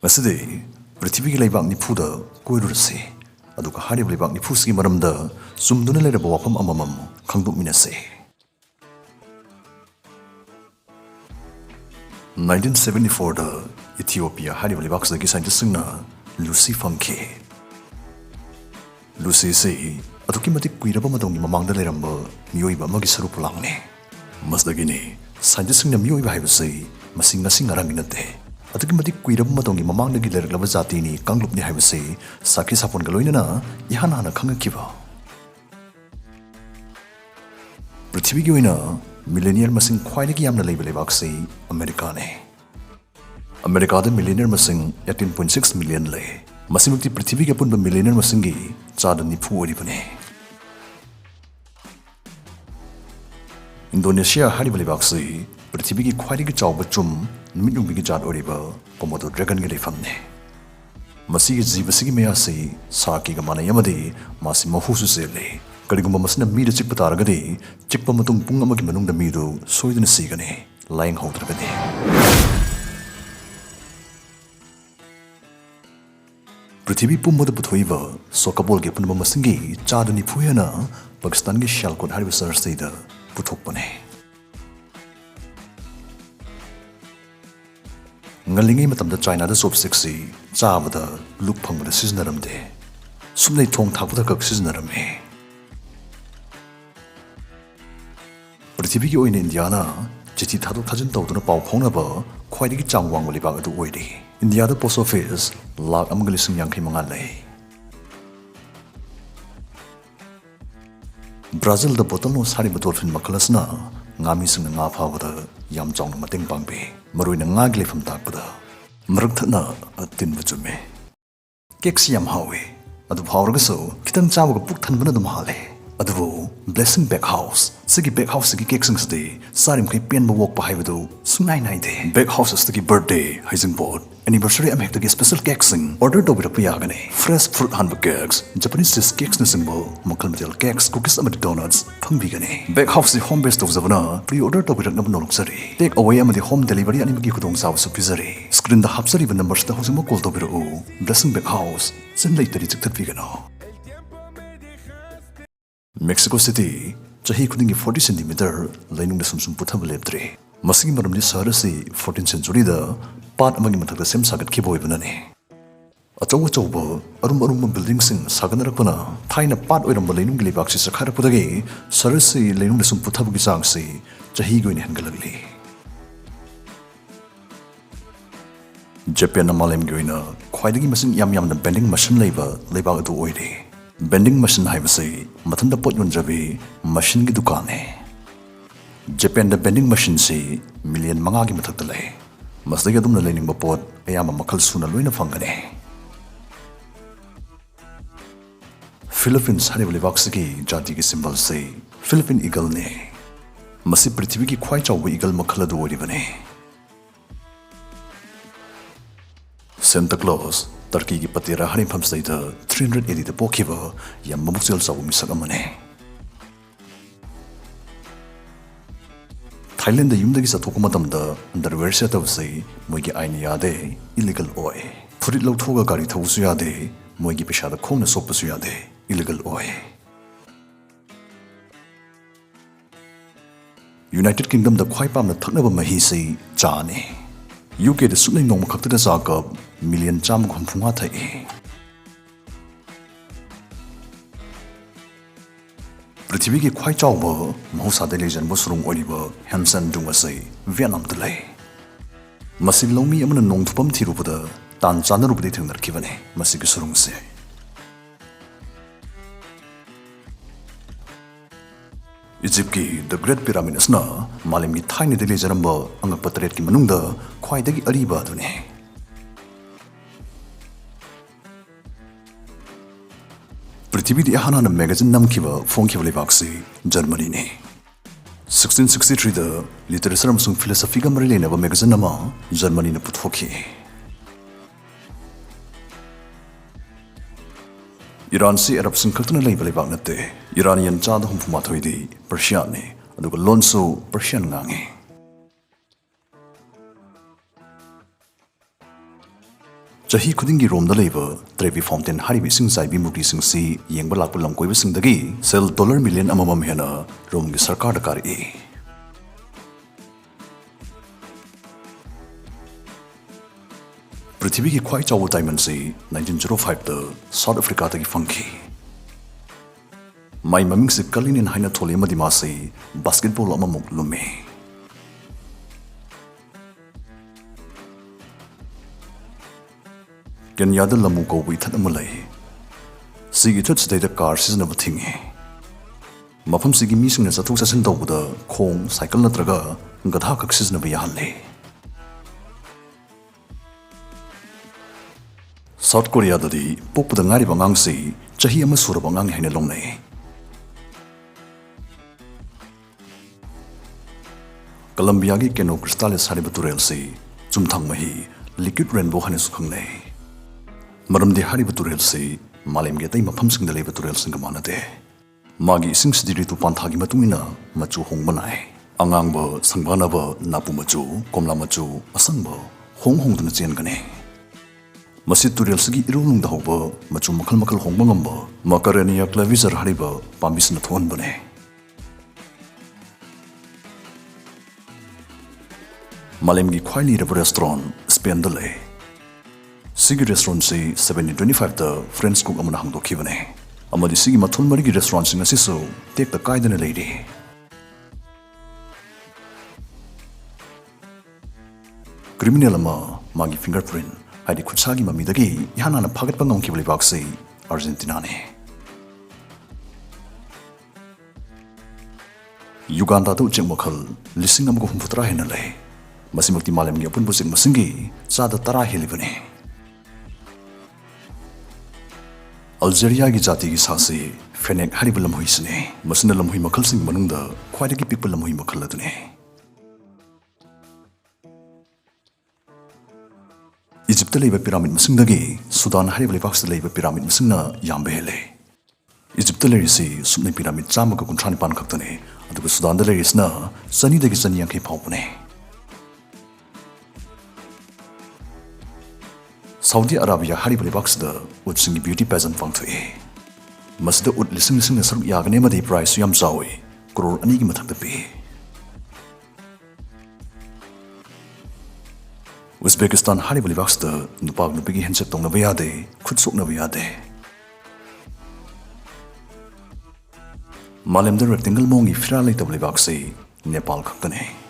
Masidi, Prithivigi Laibak Nipuda, Kuirasi, Aduka Hari Laibak Nipuski Maramda, Sumduna Wapam Amamam, Kangduk Minase. 1974 da Ethiopia Hari Laibak Sagi Scientistna, Lucy Funky. Lucy say, Adukimatic Quirabamadong Mamanga Leramba, Mioiba Magisarupulangne. Masdagini, Scientisting the Mioiba say, Masinga Singaranginate. Adukimatic Quirabamadong Mamanga Giler Lavazatini, Kanglupni Havase, Saki Sapon Galoina, Yahana Kangakiva. Prithiviguina, Millionaire Massing Quaiki Yamna Label Vaxi, Americane. America the millionaire Massing 18.6 million lay. Massimuti Prithivika Pun millionaire Massingi, Chadani Pueripane. Indonesia Haribali Vaxi, Prithiviki Quaiki Chow Bachum, Midubigi Jad Oriba, Pomodo Dragon Gelifamne. Masi Zivasigi Measi, Saki Gamana Yamadi, Massimo Hususele. Kariguma Masna Mida Chikpataragadi, Chikpamatung Pungamaki Manung the Mido, Soidan Sigane, lying Hotragadi. Prithivi Pumba the Putuiva, Sokabol Gapun Masingi, Chadani Puyana, Pakistangi Shalkot Haribasar Seda, Putokpane. Ngalingi Matam the China the Soap Sexy, Zavada, Lukpang with the Siznaramde. Sumne Tong Taputakak Siznarame. Prithivigi in Indiana, Jeti Tadu Tajan Tau to the Pau Ponaba, quite a Changwang Libaga to Wadi. In the other post office, Lag Amgalising Yankee Mangale. Brazil the Botono Saribatofin Makalasna, Ngamising and Ngapa, Yam Jong Mating Bangbe, Maruin and Ngagli from Takpada, Murtana at Tinvajume. Kexiam Howe, at the Powergaso, Kitan Chawa Buktan Vanadamale. Adu blessing back house sigi back house sigi keksing day sarim kai pen ba walk pa haibu sunai nai de back house sigi birthday haising board anniversary am hekta special keksing order to bi ya gane fresh fruit hanba cakes Japanese dish cakes na symbol mokal metal cakes cookies and donuts phangbi gane back house home based of zavana pre order to bi rakna no luxury take away am home delivery ani gi khudong saw su pizari screen the hapsari ban numbers ta hosimo call to bi ro blessing back house sin lai tari chik bi gano Mexico City, Jahi Kudingi 40 centimeter, Linung the Sumsum Putabalebtre. Masing Maram Sarasi, 14th century, the part among the same Sagat Kibo Ivanani. A Chowa, Arum buildings in Sagarakuna, Tina part where Malinum Gilibaxis Sakarapudagi, Sarasi, Linung the Sumputabugisangsi, Jahigo in Hangalagli. Japan Malam Guina, quite a missing Yam the bending machine labor to Oidi. Bending machine Hivasi, Matanda Pot Yunjavi, Machine Gidukane. Japan the bending machine see, million Mangagi Matatale. Must they get them the leaning bapot, Ayama Makal Suna Luina Fangane. Philippines Hariblivaxiki, Jatiki symbol say, Philippine Eagle ne. Masi Pritiviki quite a eagle Makaladu Odivane. Santa Claus. Turkey ki patira harim pham saida 380 the pokiva yam mamuksel saw misagamane Thailand the yumdagi sa thokma tamda underwearrr set of say moigi ain yade illegal oy furit lo thoga gari thawsu yade moigi pesha da khongna sopsu yade illegal oy United Kingdom the khwai pam na thakna ba mahi sei cha ne UK the Suling Nong Kakta Zakab, million jam Gompunga. Pritiviki quite over, Mosa de Legion Musrum Oliver, Hansen Dungasay, Vietnam delay. Masilomi amon nong to Pum Tirupuda, Dan Janarubiting the Kivane, Masigasurung say. Egyptki, the Great Pyramid is na, Malimgi tiny de Lizaramba, Anga Patretki Manunda, quite a Ariba Dune. Pritividi Hanan magazine Namkiva, Fonkiva Vaxi, Germany. 1663, the Literature Sum Philosophica Marilena of magazine Nama, Germany Putfoki. Iran si Arab sing kaltana lay balibag nate Iranian chad hum fumathoidi Persian ni aduga lonso Persian ngangi Chahi khudingi romda leiba Trevi Fountain haribi sing zaibi murti sing si yengba lakpa lamkoiba sing dagi sel $1 million amamam hena romgi sarkar da kari. Prithvi ki khwai chawa diamond si 1905 da South Africa dagi fangki. Mai maming si kalinin haina thole madima si basketball amamuk lume. Kenya da lamu ko wi that amalai. Sigi thut state da car season of thing. Mafam sigi mising na sathuk sa sin tawda khong cycle natraga gadha kak season of yahalle. South Korea dadi pokpuda ngari bangang si chahi ama sura bangang haina longnai. Colombia gi Keno Cristales hariba turel si chumthang mahi liquid rainbow hane sukhangnai. Maramdi hariba turel si malem ge tai mafam sing da leiba turel sing manade. Magi sing sidiri tu panthagi matungina machu hongbanai. Angang ba sangbana ba napu machu komla machu asang ba hong duna chen gane. Masit turel sigi irulung da hoba machu makal hongbangam ba makarania clavizer hariba pambis na thon bane. Malem gi khwaili raba restaurant Spain da le. Sigi restaurant si 1725 da French cook amana hangdo khibane. Amadi sigi mathun mari gi restaurant sing asi so tek da kaidana leide. Criminal ama magi fingerprint haidi khutsagi mami dagi yana na phagat pangam khibali bak si Argentina ne. Uganda da ucheng makhal lising amgo humputra hena le. Masimukti malem gi apun busing masingi sada tara helibane. Algeria gi jati gi sasi fenek haribalam hoisne masinalam hoi makhal sing manungda khwaidagi pikpalam hoi makhal adune. Egypt leiba pyramid masingdagi Sudan haribali baksa leiba pyramid masingna yambe hele. Egypt leri si sumne pyramid chama ka kunthani pan khaktane aduga Sudan da leri sna sani dagi sani yankai phawpune. Saudi Arabia haribali baksa da Utsinggi beauty pageant pangthoi. Masda ut lising na saruk yagane madi price yam chawi crore ani gi mathak da pe. Uzbekistan haribali baksa da nupag nupigi handshake tongna bayade khutsuk na bayade. Malem da rectangle mongi fira leitabali baksa Nepal khaktane.